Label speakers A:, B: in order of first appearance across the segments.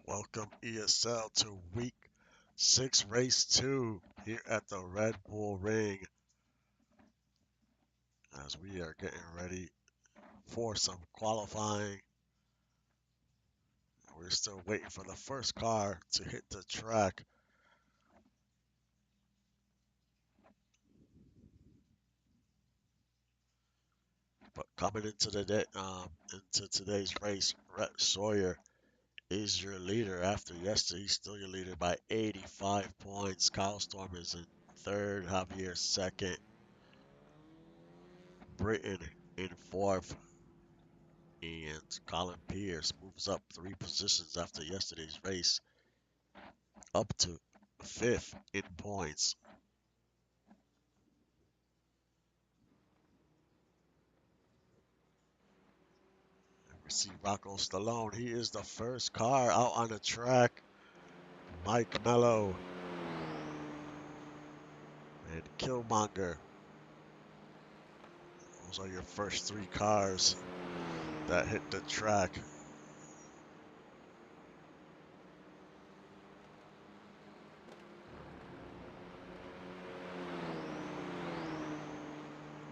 A: Welcome ESL to week 6, race 2 here at the Red Bull Ring as we are getting ready for some qualifying. We're still waiting for the first car to hit the track. But coming into into today's race, Rhett Sawyer is your leader. After yesterday, he's still your leader by 85 points. Kyle Storm is in third, Javier second, Britton in fourth, and Colin Pierce moves up 3 positions after yesterday's race, up to fifth in points. We see Rocco Stallone. He is the first car out on the track. Mike Mello and Killmonger. Those are your first 3 cars that hit the track.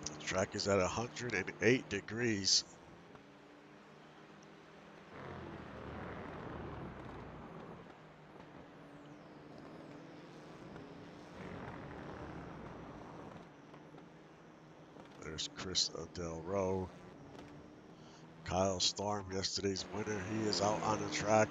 A: The track is at 108 degrees. There's Chris Del Rowe. Kyle Storm, yesterday's winner. He is out on the track.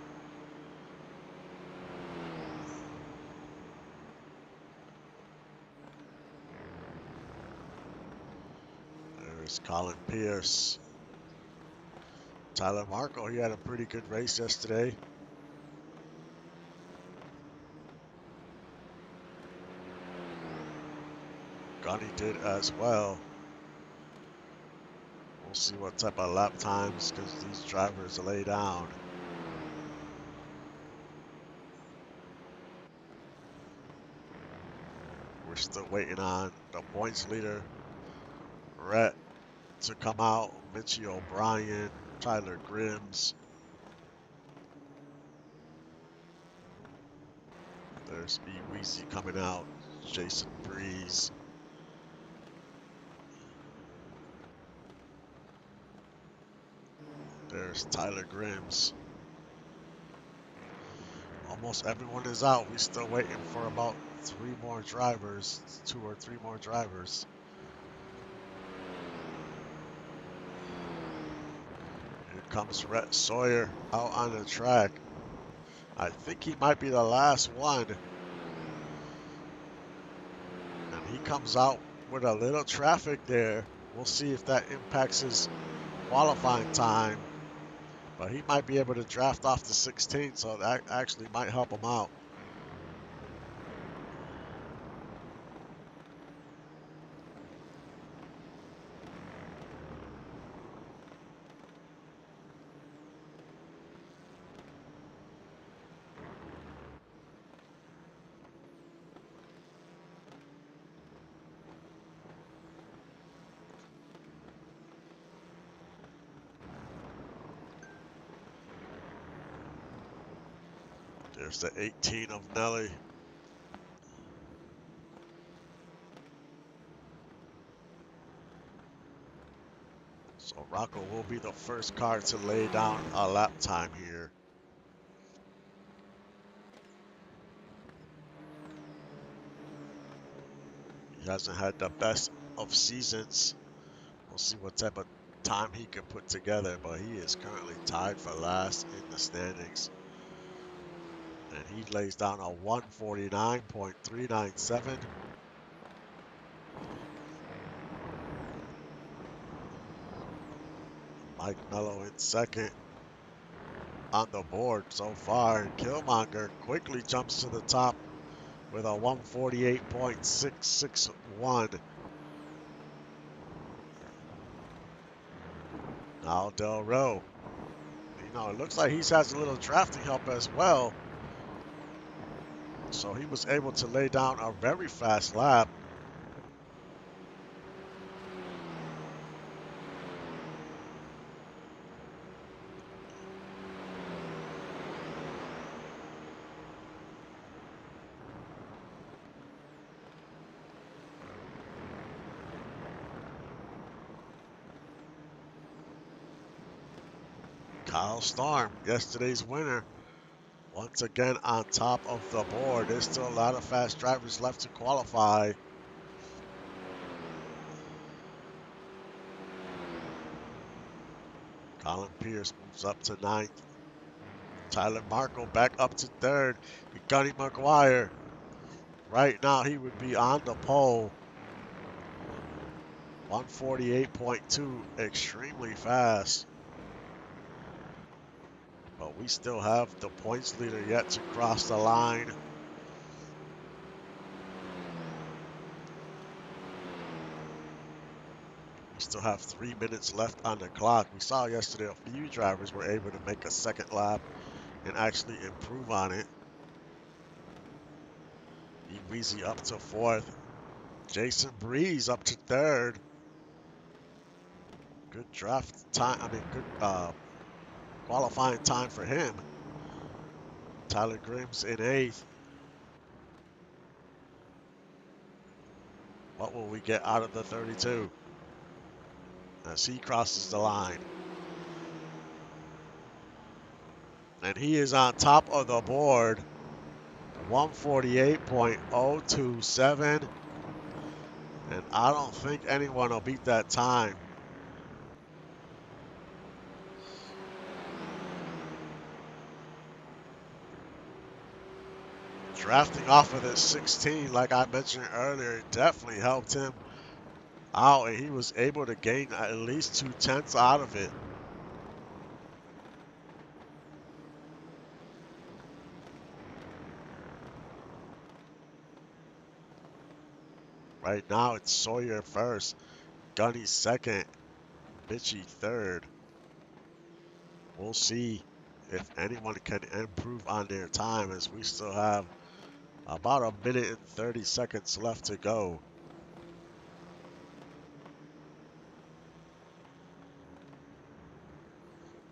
A: There's Colin Pierce. Tyler Marco, he had a pretty good race yesterday. Gunny did as well. We'll see what type of lap times because these drivers lay down. We're still waiting on the points leader, Rhett, to come out. Mitchie O'Brien, Tyler Grims. There's E. Weezy coming out, Jason Breeze. There's Tyler Grims. Almost everyone is out. We're still waiting for about 3 more drivers, 2 or 3 more drivers. Here comes Rhett Sawyer out on the track. I think he might be the last one. And he comes out with a little traffic there. We'll see if that impacts his qualifying time. But he might be able to draft off the 16th, so that actually might help him out. There's the 18 of Nelly. So Rocco will be the first car to lay down a lap time here. He hasn't had the best of seasons. We'll see what type of time he can put together, but he is currently tied for last in the standings. And he lays down a 149.397. Mike Mello in second on the board so far. And Killmonger quickly jumps to the top with a 148.661. Now Del Rowe. You know, it looks like he has a little drafting help as well. So he was able to lay down a very fast lap. Kyle Storm, yesterday's winner, once again on top of the board. There's still a lot of fast drivers left to qualify. Colin Pierce moves up to 9th. Tyler Marco back up to 3rd. Gunny McGuire, right now he would be on the pole. 148.2, extremely fast. But we still have the points leader yet to cross the line. We still have 3 minutes left on the clock. We saw yesterday a few drivers were able to make a second lap and actually improve on it. Weezy up to 4th. Jason Breeze up to 3rd. Good draft time. Good qualifying time for him. Tyler Grims in 8th. What will we get out of the 32 as he crosses the line? And he is on top of the board. 148.027. And I don't think anyone will beat that time. Drafting off of the 16, like I mentioned earlier, it definitely helped him out, and he was able to gain at least 2/10 out of it. Right now, it's Sawyer first, Gunny second, Bitchy third. We'll see if anyone can improve on their time, as we still have about a minute and 30 seconds left to go.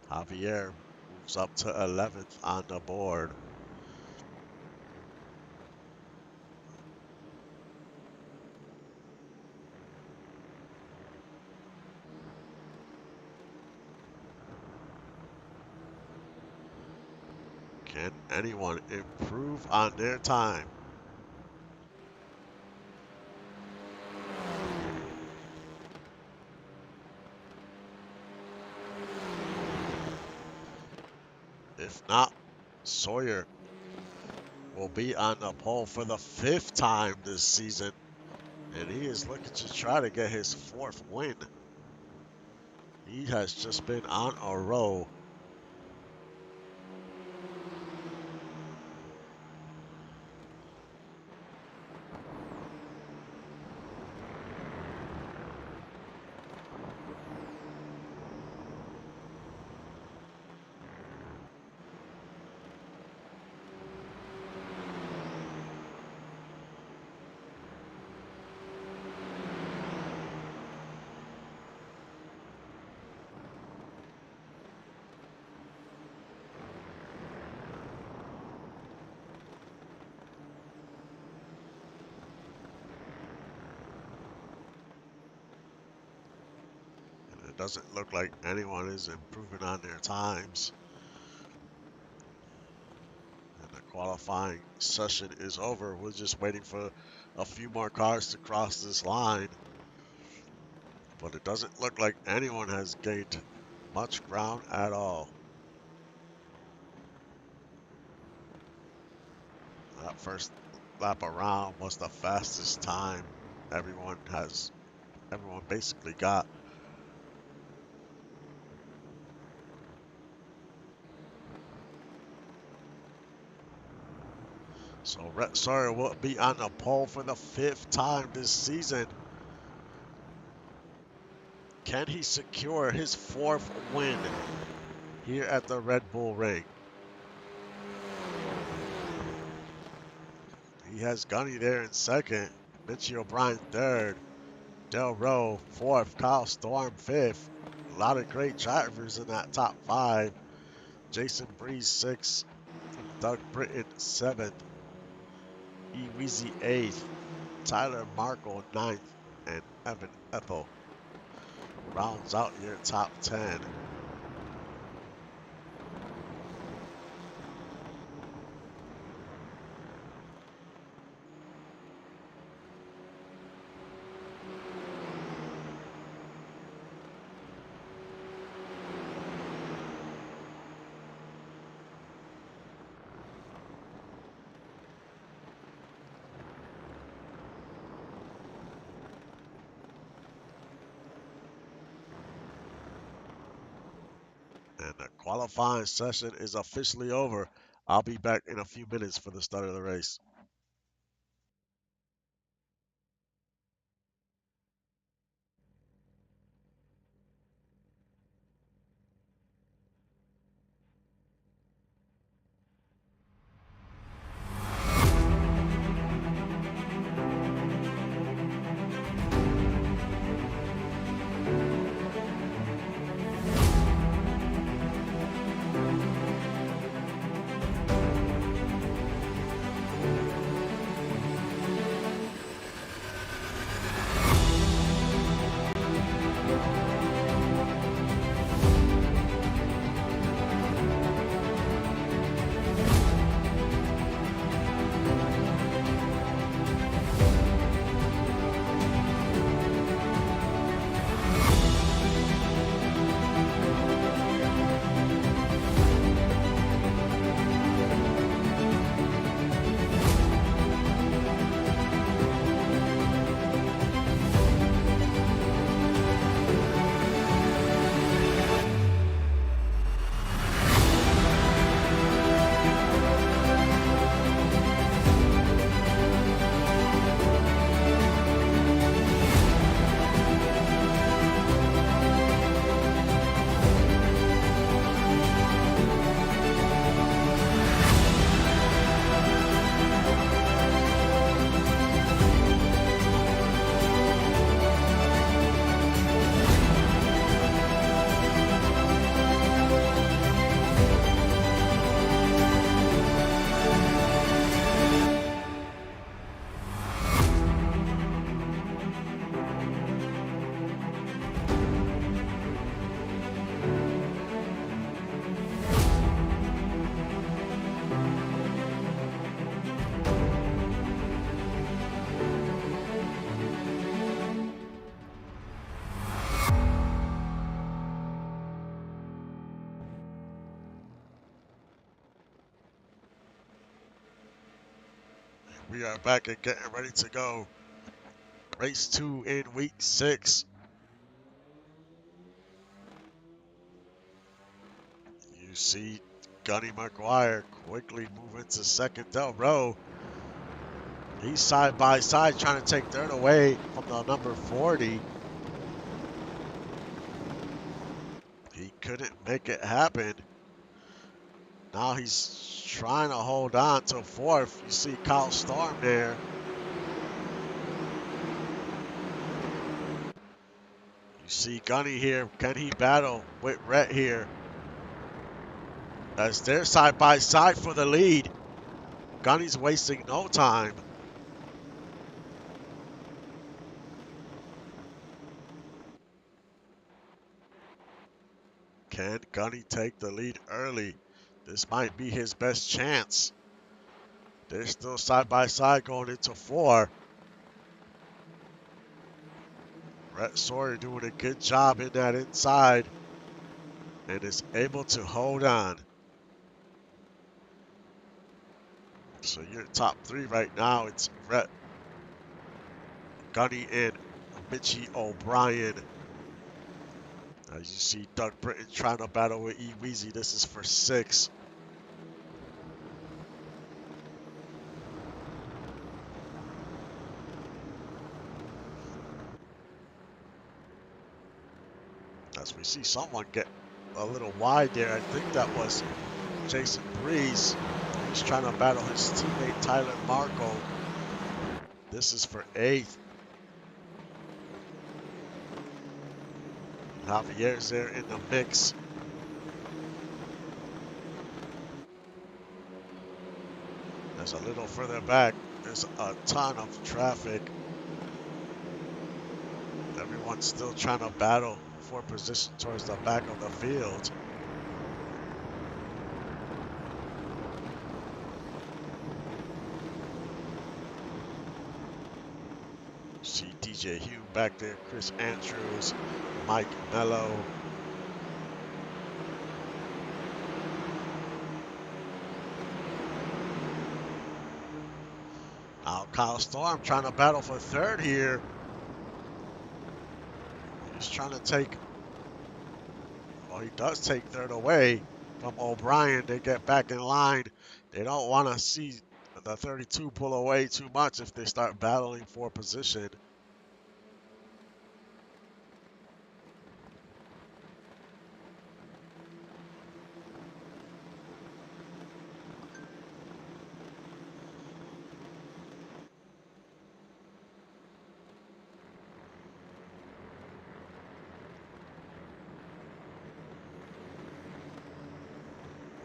A: Javier moves up to 11th on the board. Can anyone improve on their time? If not, Sawyer will be on the pole for the 5th time this season, and he is looking to try to get his 4th win. He has just been on a roll. It doesn't look like anyone is improving on their times. And the qualifying session is over. We're just waiting for a few more cars to cross this line. But it doesn't look like anyone has gained much ground at all. That first lap around was the fastest time everyone basically got. So Rhett Sawyer will be on the pole for the 5th time this season. Can he secure his 4th win here at the Red Bull Ring? He has Gunny there in 2nd, Mitchie O'Brien 3rd, Del Rowe 4th, Kyle Storm 5th. A lot of great drivers in that top 5. Jason Breeze 6th, Doug Britton 7th, Weezy 8th, Tyler Markle 9th, and Evan Ethel rounds out your top 10. And the qualifying session is officially over. I'll be back in a few minutes for the start of the race. We are back and getting ready to go. Race 2 in week 6. You see Gunny McGuire quickly move into second row. He's side by side trying to take third away from the number 40. He couldn't make it happen. Now he's trying to hold on to fourth. You see Kyle Storm there. You see Gunny here. Can he battle with Rhett here? As they're side by side for the lead. Gunny's wasting no time. Can Gunny take the lead early? This might be his best chance. They're still side by side going into 4. Rhett Sawyer doing a good job in that inside and is able to hold on. So your top 3 right now, it's Rhett, Gunny, and Mitchie O'Brien. As you see Doug Britton trying to battle with E-Weezy. This is for 6. As we see someone get a little wide there. I think that was Jason Breeze. He's trying to battle his teammate Tyler Marco. This is for 8th. Javier's there in the mix. There's a little further back. There's a ton of traffic. Everyone's still trying to battle for position towards the back of the field. See DJ Hugh back there, Chris Andrews, Mike Mello. Now Kyle Storm trying to battle for 3rd here. He's trying to take, well, Oh, he does take third away from O'Brien. They get back in line. They don't want to see the 32 pull away too much if they start battling for position.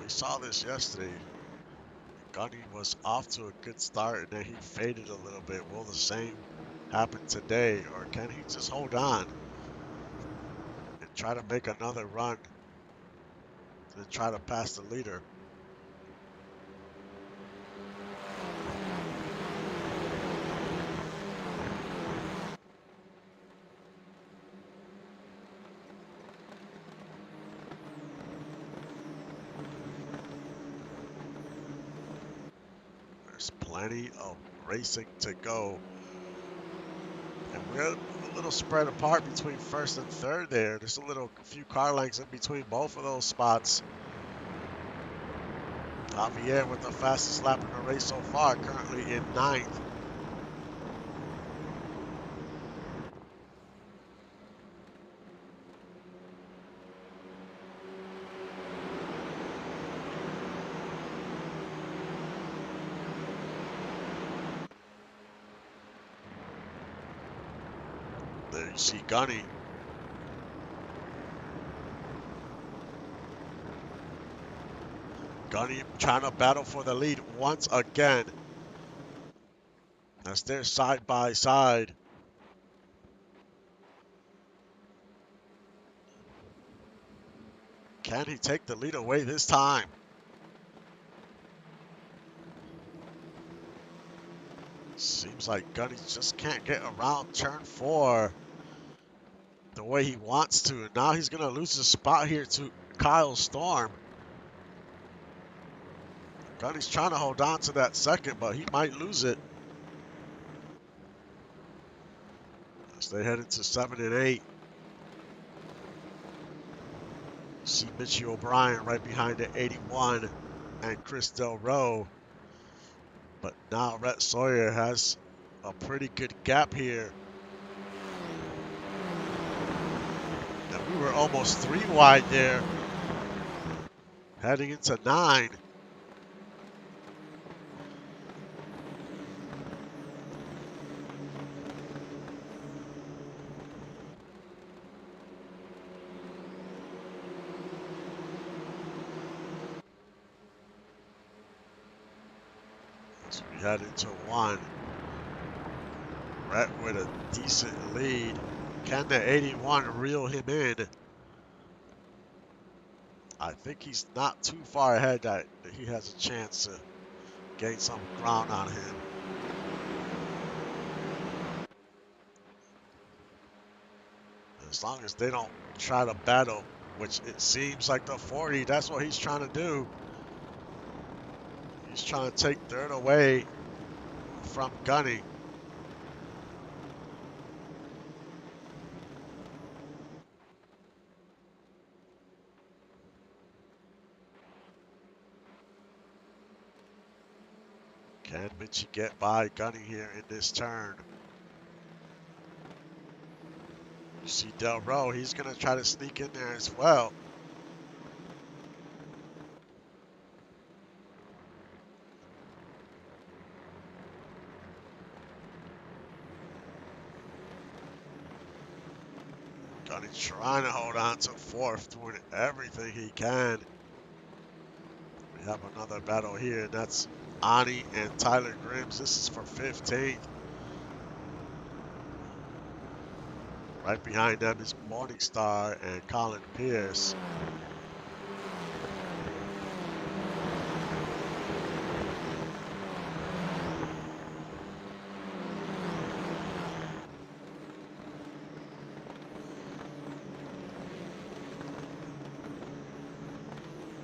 A: We saw this yesterday. Gunny was off to a good start and then he faded a little bit. Will the same happen today, or can he just hold on and try to make another run and try to pass the leader? There's plenty of racing to go. And we're a little spread apart between first and third there. There's a few car lengths in between both of those spots. Javier with the fastest lap in the race so far, currently in ninth. There you see Gunny. Gunny trying to battle for the lead once again. As they're side by side. Can he take the lead away this time? Seems like Gunny just can't get around turn 4 the way he wants to. And now he's going to lose his spot here to Kyle Storm. Gunny's trying to hold on to that second, but he might lose it. As they head into 7 and 8. See Mitchie O'Brien right behind the 81 and Chris Del Roe. But now Rhett Sawyer has a pretty good gap here. And we were almost 3 wide there. Heading into 9. So we head into 1. Rhett with a decent lead. Can the 81 reel him in? I think he's not too far ahead that he has a chance to gain some ground on him. As long as they don't try to battle, which it seems like the 40, that's what he's trying to do. He's trying to take third away from Gunny. Can Mitchie get by Gunny here in this turn? You see Del Roe, he's going to try to sneak in there as well. Gunny trying to hold on to 4th, doing everything he can. We have another battle here, and that's Ani and Tyler Grims. This is for 15th. Right behind them is Morningstar and Colin Pierce.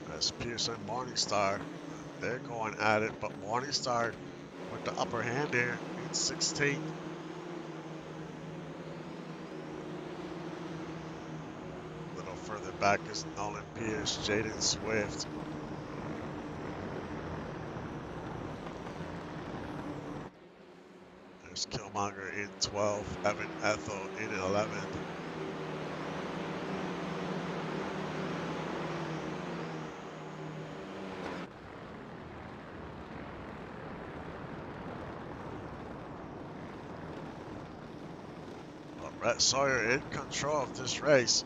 A: That's Pierce and Morningstar. They're going at it, but Morningstar with the upper hand there in 16th. A little further back is Nolan Pierce, Jaden Swift. There's Killmonger in 12th, Evan Ethel in 11th. But Brett Sawyer in control of this race,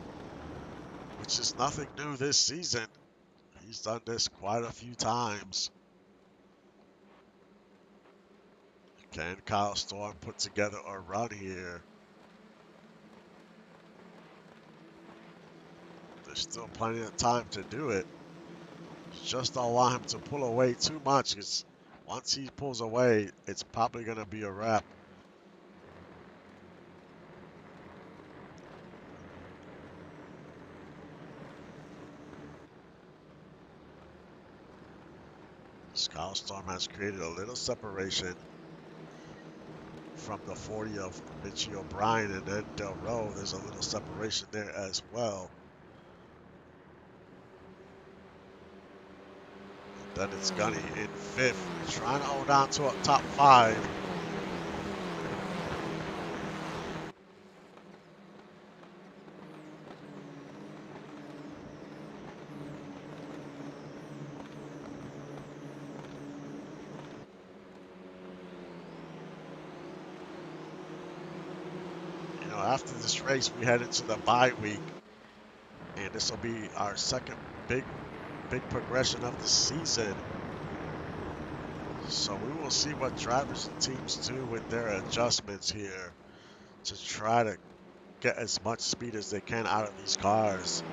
A: which is nothing new this season. He's done this quite a few times. Can Kyle Storm put together a run here? There's still plenty of time to do it. Just don't want him to pull away too much, because once he pulls away, it's probably going to be a wrap. Kyle Storm has created a little separation from the 40 of Mitchie O'Brien, and then Del Rowe, there's a little separation there as well. Then it's Gunny in 5th, trying to hold on to a top 5. You know, after this race, we head into the bye week, and this will be our second big progression of the season. So we will see what drivers and teams do with their adjustments here to try to get as much speed as they can out of these cars.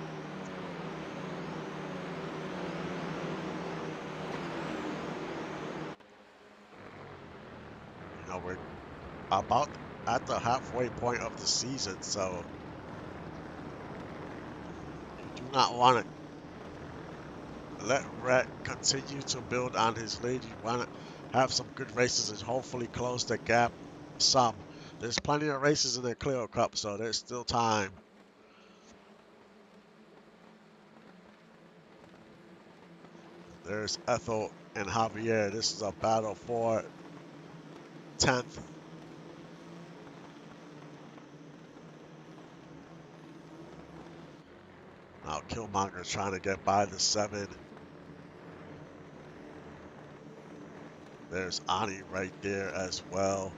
A: You know, we're about at the halfway point of the season, so you do not want to let Rhett continue to build on his lead. You want to have some good races and hopefully close the gap some. There's plenty of races in the Clio Cup, so there's still time. There's Ethel and Javier. This is a battle for 10th. Now Killmonger trying to get by the 7. There's Ani right there as well.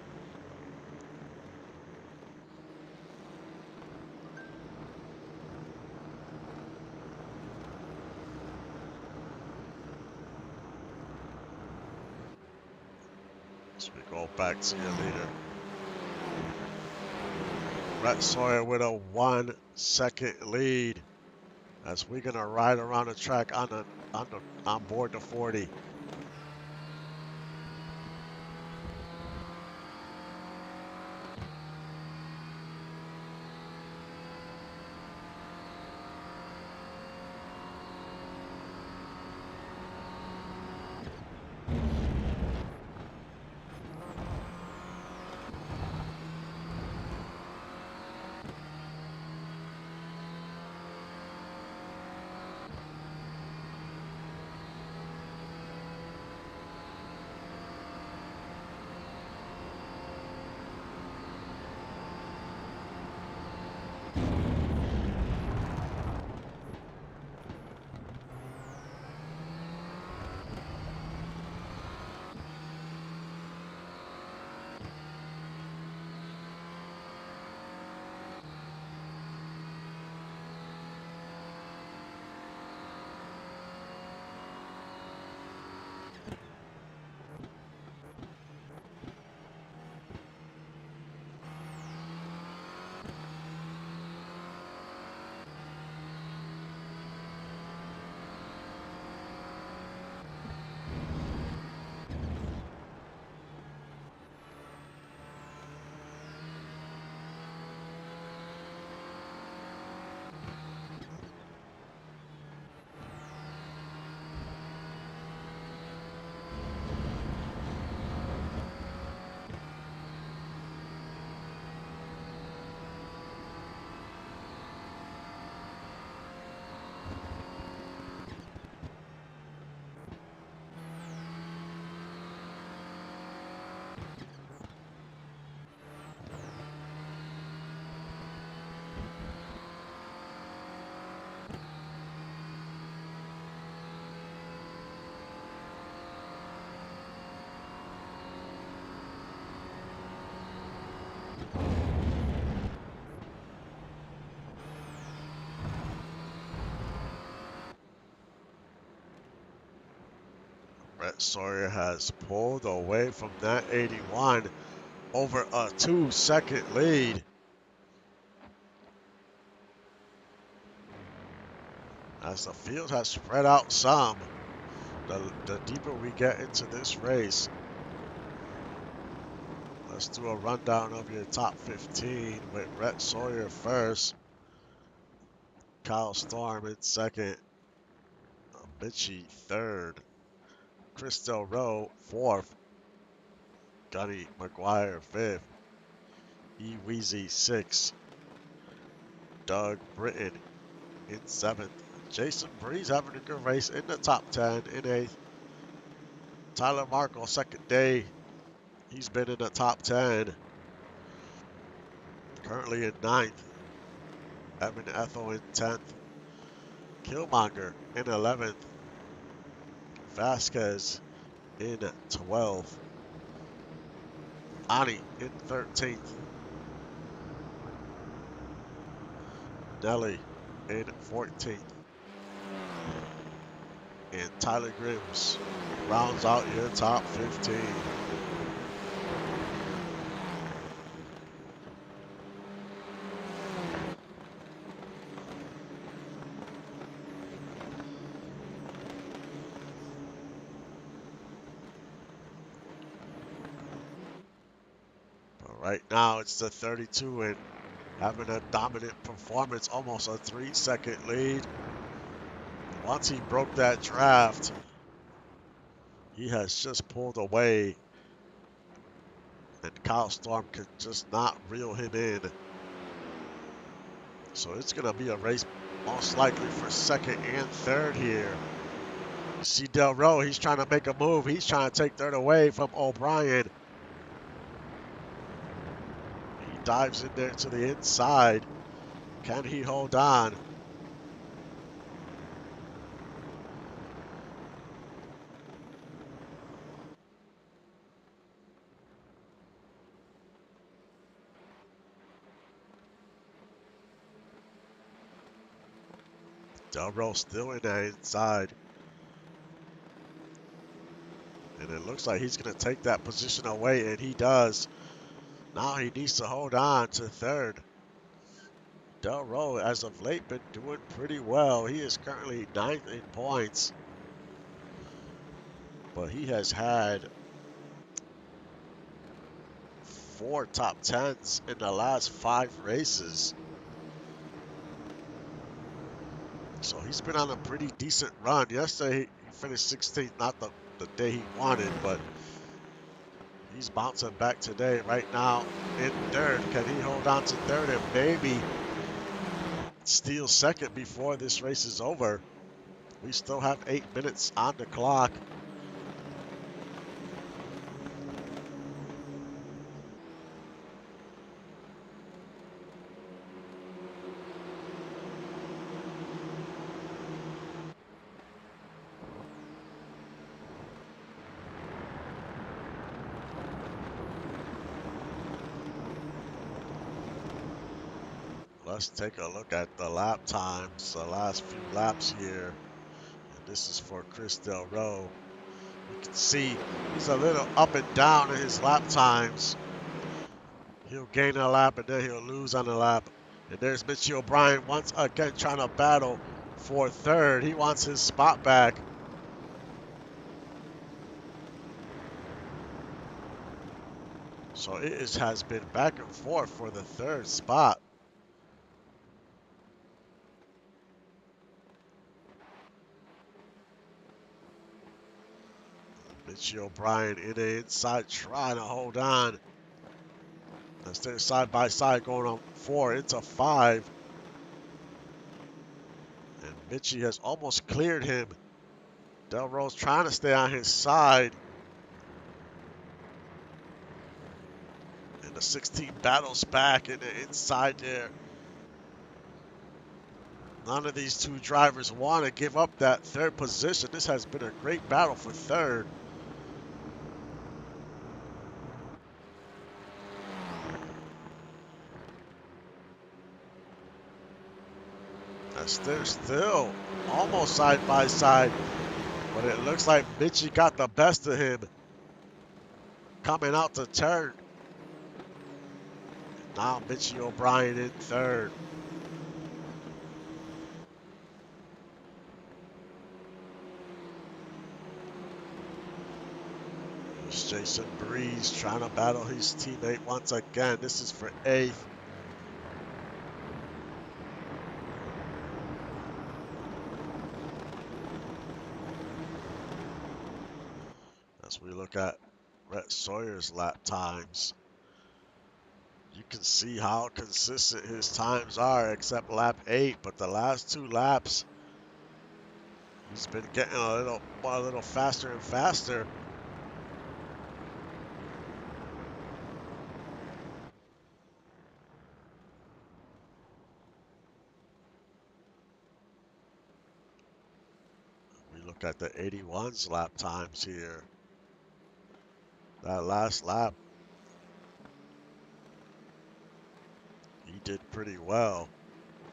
A: So we go back to your leader. Brett Sawyer with a 1-second lead as we're gonna ride around the track on board the 40. Brett Sawyer has pulled away from that 81 over a 2-second lead. As the field has spread out some, the deeper we get into this race. Let's do a rundown of your top 15 with Brett Sawyer first, Kyle Storm in second, Mitchie third, Chris Del Roe fourth, Gunny McGuire fifth, E Weezy sixth, Doug Britton in seventh, Jason Breeze having a good race in the top 10 in eighth, Tyler Markle second day, he's been in the top 10, currently in ninth, Evan Ethel in 10th, Killmonger in 11th, Vasquez in 12th, Ani in 13th, Nelly in 14th, and Tyler Grims rounds out your top 15. But right now it's the 32 and having a dominant performance, almost a 3-second lead. Once he broke that draft, he has just pulled away, and Kyle Storm could just not reel him in. So it's going to be a race most likely for second and third here. You see Del Roe, he's trying to make a move. He's trying to take third away from O'Brien. He dives in there to the inside. Can he hold on? Del Roe still in the inside. And it looks like he's going to take that position away, and he does. Now he needs to hold on to third. Del Roe, as of late, been doing pretty well. He is currently 9th in points. But he has had 4 top 10s in the last 5 races. So he's been on a pretty decent run. Yesterday he finished 16th, not the day he wanted, but he's bouncing back today. Right now in third. Can he hold on to third and maybe steal second before this race is over? We still have 8 minutes on the clock. Let's take a look at the lap times, the last few laps here. And this is for Chris Del Roe. You can see he's a little up and down in his lap times. He'll gain a lap and then he'll lose on a lap. And there's Mitchie O'Brien once again trying to battle for third. He wants his spot back. So it has been back and forth for the third spot. Mitchie O'Brien in the inside trying to hold on. As they're side by side going on 4 into 5. And Mitchie has almost cleared him. Del Roe's trying to stay on his side. And the 16 battles back in the inside there. None of these two drivers want to give up that third position. This has been a great battle for third. As they're still almost side by side. But it looks like Mitchie got the best of him coming out to turn. Now Mitchie O'Brien in third. Here's Jason Breeze trying to battle his teammate once again. This is for eighth. As we look at Rhett Sawyer's lap times, you can see how consistent his times are, except lap 8. But the last 2 laps, he's been getting a little faster and faster. We look at the 81's lap times here. That last lap, he did pretty well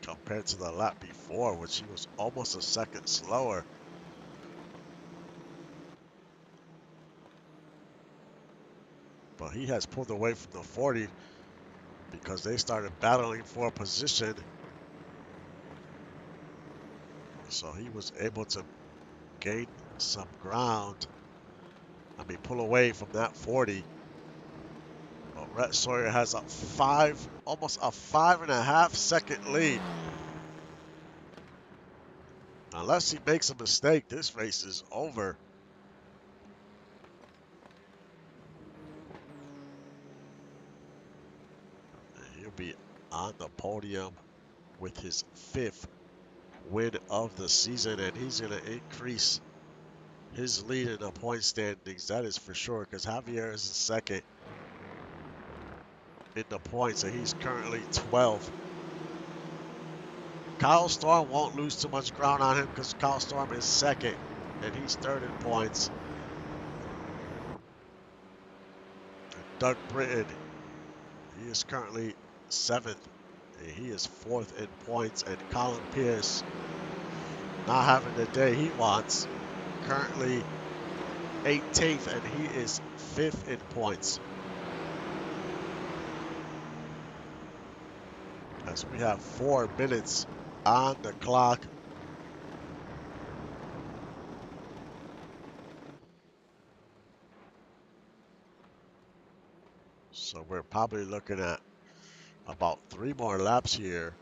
A: compared to the lap before, which he was almost a second slower. But he has pulled away from the 40 because they started battling for a position. So he was able to gain some ground. I mean, pull away from that 40. But Rhett Sawyer has almost a 5.5 second lead. Unless he makes a mistake, this race is over. And he'll be on the podium with his 5th win of the season, and he's going to increase his lead in the point standings. That is for sure, because Javier is in second in the points, and he's currently 12th. Kyle Storm won't lose too much ground on him because Kyle Storm is second, and he's third in points. And Doug Britton, he is currently 7th, and he is 4th in points. And Colin Pierce, not having the day he wants, currently 18th, and he is 5th in points. As we have 4 minutes on the clock. So we're probably looking at about 3 more laps here.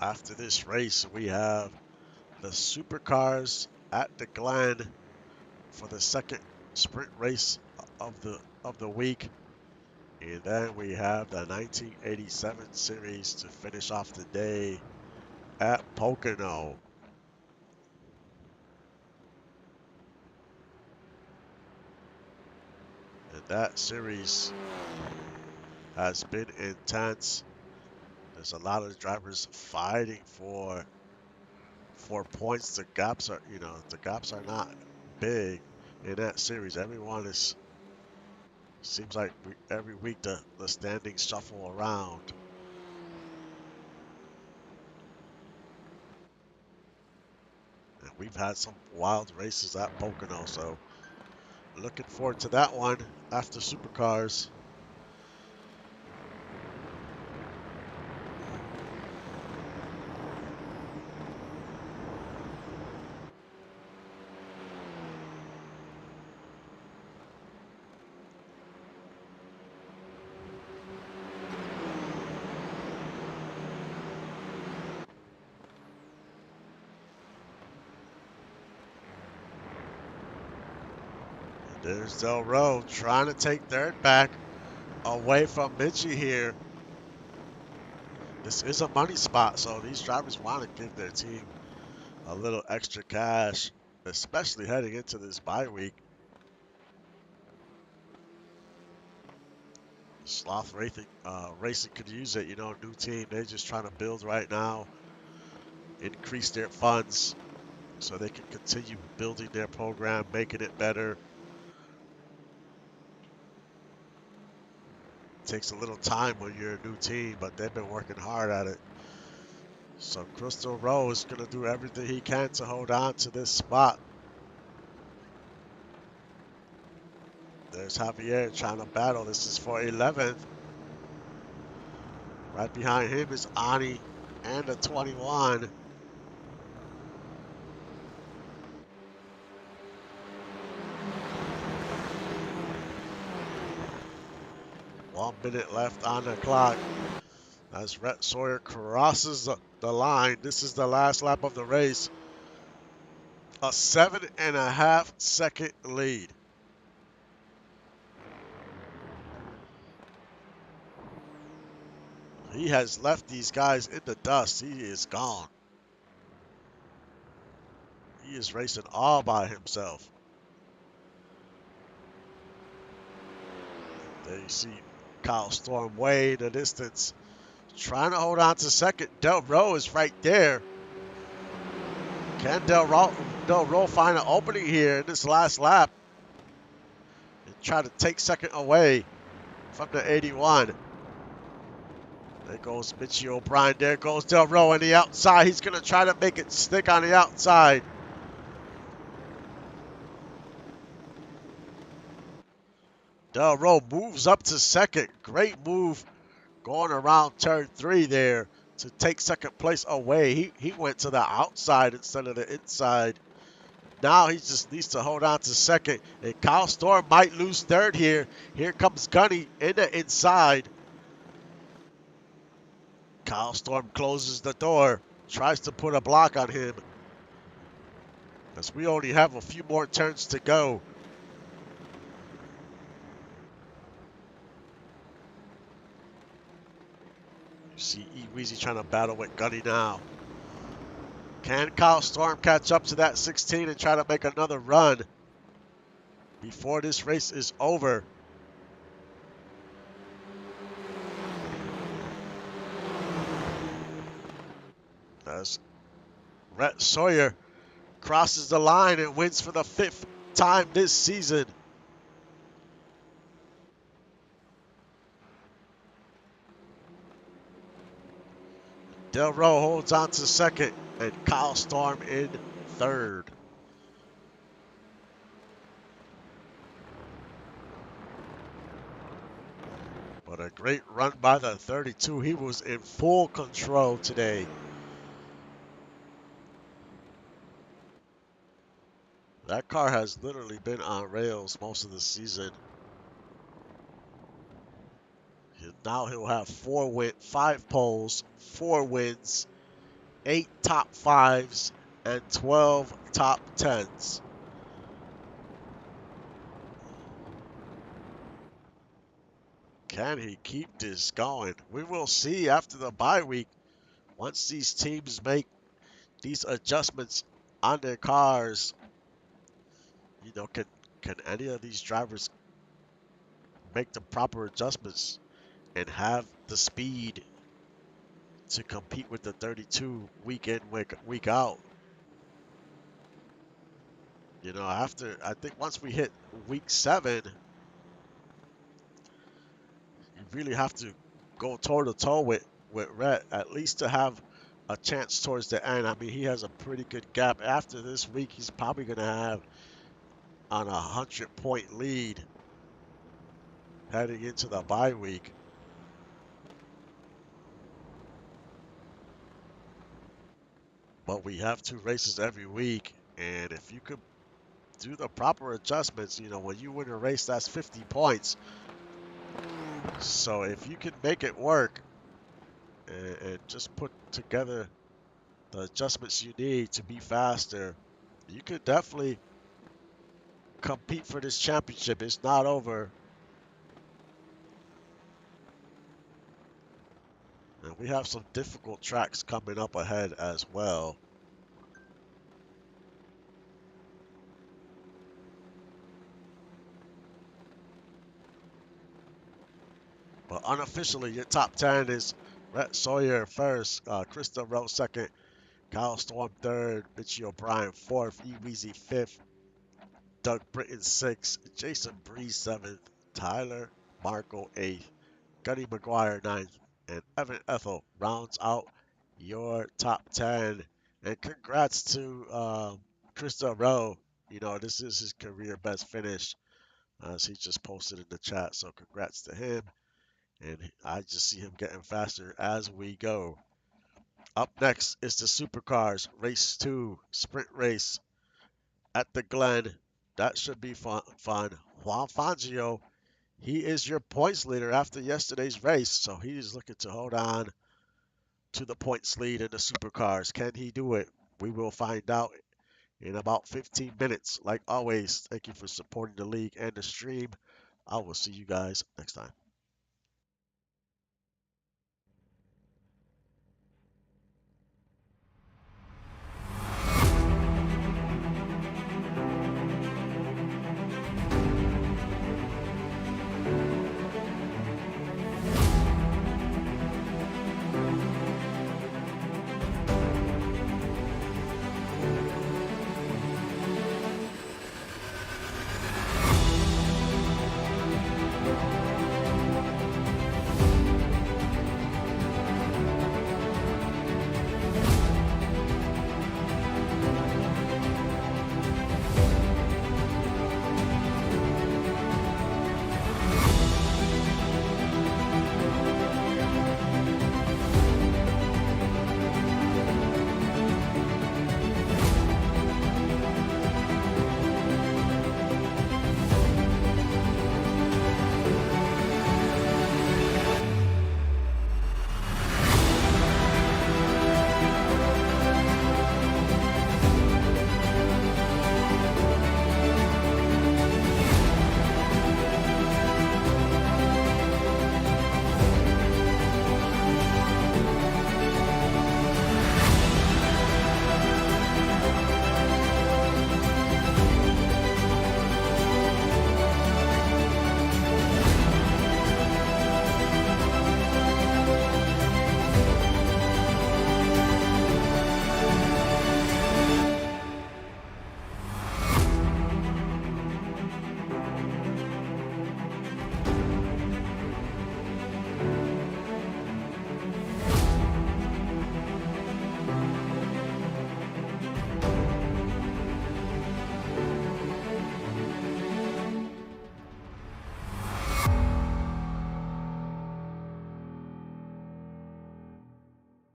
A: After this race, we have the supercars at the Glen for the second sprint race of the week. And then we have the 1987 series to finish off the day at Pocono. And that series has been intense. There's a lot of drivers fighting for points. The gaps are not big in that series. Seems like every week the standings shuffle around. And we've had some wild races at Pocono, so looking forward to that one after Supercars. There's Del Rowe trying to take third back away from Mitchie here. This is a money spot, so these drivers want to give their team a little extra cash, especially heading into this bye week. Sloth Racing could use it, new team. They're just trying to build right now, increase their funds so they can continue building their program, making it better. Takes a little time when you're a new team, but they've been working hard at it. So Crystal Rowe is going to do everything he can to hold on to this spot. There's Javier trying to battle. This is for 11th. Right behind him is Ani and the 21. 1 minute left on the clock as Rhett Sawyer crosses the line. This is the last lap of the race. A 7.5 second lead. He has left these guys in the dust. He is gone. He is racing all by himself. There you see Kyle Storm way in the distance, trying to hold on to second. Del Rowe is right there. Can Del Rowe find an opening here in this last lap and try to take second away from the 81? There goes Mitchie O'Brien. There goes Del Rowe on the outside. He's going to try to make it stick on the outside. Del Rowe moves up to second. Great move going around turn 3 there to take second place away. He went to the outside instead of the inside. Now he just needs to hold on to second. And Kyle Storm might lose third here. Here comes Gunny in the inside. Kyle Storm closes the door. Tries to put a block on him, as we only have a few more turns to go. You see E-Weezy trying to battle with Gunny now. Can Kyle Storm catch up to that 16 and try to make another run before this race is over? As Rhett Sawyer crosses the line and wins for the 5th time this season. Del Rowe holds on to second and Kyle Storm in third. But a great run by the 32. He was in full control today. That car has literally been on rails most of the season. Now he'll have 5 poles, 4 wins, 8 top 5s, and 12 top 10s. Can he keep this going? We will see after the bye week. Once these teams make these adjustments on their cars, you know, can any of these drivers make the proper adjustments and have the speed to compete with the 32 week in, week out? You know, I think once we hit week 7, you really have to go toe to toe with Rhett, at least to have a chance towards the end. I mean, he has a pretty good gap. After this week, he's probably going to have on a 100-point lead heading into the bye week. But we have 2 races every week, and if you could do the proper adjustments, you know, when you win a race, that's 50 points. So if you can make it work and just put together the adjustments you need to be faster, you could definitely compete for this championship. It's not over. And we have some difficult tracks coming up ahead as well. But unofficially, your top 10 is Rhett Sawyer first, Krista Rowe second, Kyle Storm third, Mitchie O'Brien fourth, E-Weezy fifth, Doug Britton sixth, Jason Breeze seventh, Tyler Marco eighth, Gunny McGuire ninth, and Evan Ethel rounds out your top 10. And congrats to Chris Del Rey. You know, this is his career best finish, as he just posted in the chat. So congrats to him. And I just see him getting faster as we go. Up next is the Supercars Race 2 Sprint Race at the Glen. That should be fun. Juan Fangio, he is your points leader after yesterday's race, so he is looking to hold on to the points lead in the Supercars. Can he do it? We will find out in about 15 minutes. Like always, thank you for supporting the league and the stream. I will see you guys next time.